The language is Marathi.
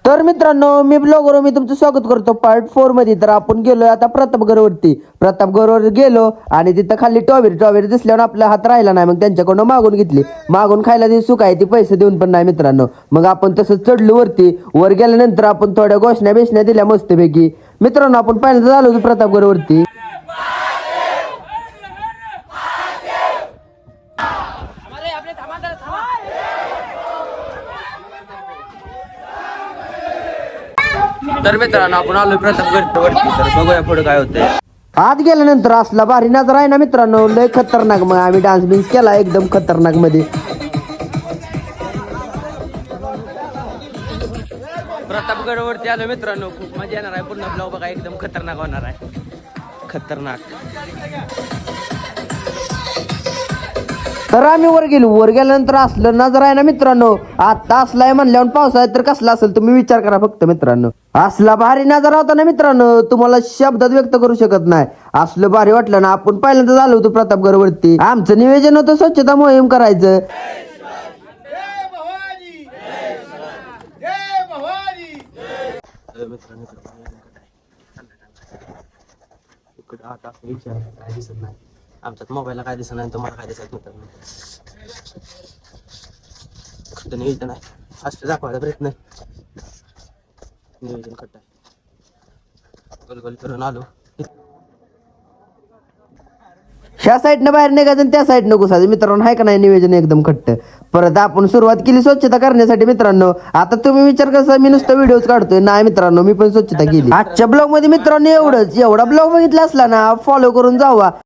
तर मित्रांनो मी ब्लॉगवर मी तुमचं स्वागत करतो पार्ट 4 मध्ये. तर आपण गेलोय आता प्रतापगडवरती. प्रतापगडवर गेलो आणि तिथं खाली टॉवेरी दिसल्यावर आपला हात राहिला नाही, मग त्यांच्याकडून मागून घेतली. मागून खायला ती सुख आहे, ती पैसे देऊन पण नाही मित्रांनो. मग आपण तसंच चढलो वरती. वर गेल्यानंतर आपण थोड्या घोषणा बेसण्या दिल्या मस्तपैकी. मित्रांनो आपण पहिल्यांदा झालो होतो प्रतापगडवरती. तर मित्रांनो आपण आलो प्रतापगडवरती. तर बघूया पुढे काय होतंय. आत गेल्यानंतर असला भारी नजारा आहे ना मित्रांनो, लय खतरनाक. मग आम्ही डान्स बिन्स केला एकदम खतरनाक मध्ये. प्रतापगडवरती आलो मित्रांनो, खूप मजा येणार आहे. पूर्ण ब्लॉग बघा, एकदम खतरनाक होणार आहे. खतरनाक. तर आम्ही वर गेल्यानंतर असलं नजर आहे ना मित्रांनो. आता असलाय म्हणल्यावर पावसाळ्यात तर कसला असेल तुम्ही विचार करा फक्त मित्रांनो. असला भारी नजारा होता ना मित्रांनो, तुम्हाला शब्दात व्यक्त करू शकत नाही. असलं भारी वाटलं ना. आपण पहिल्यांदा झालो होतो प्रतापगडवरती. आमचं नियोजन होतं स्वच्छता मोहीम करायचं. आमच्यात मोबाईलला काय दिसत नाही, तुम्हाला काय दिसत मित्रांनो. खट्ट नियोजन आहे, असं दाखवायचा प्रयत्न. नियोजन खट्ट आहे. गोल करून आलो. ह्या साईडनं बाहेर निघायचं आणि त्या साईडनं घुसायचं मित्रांनो. आहे का नाही नियोजन एकदम खट्ट. परत आपण सुरुवात केली स्वच्छता करण्यासाठी मित्रांनो. आता तुम्ही विचार कसा मी नुसतं व्हिडिओज काढतोय. नाही मित्रांनो, मी पण स्वच्छता केली. आजच्या ब्लॉग मध्ये मित्रांनो एवढंच. एवढा ब्लॉग बघितला असला ना, फॉलो करून जावा.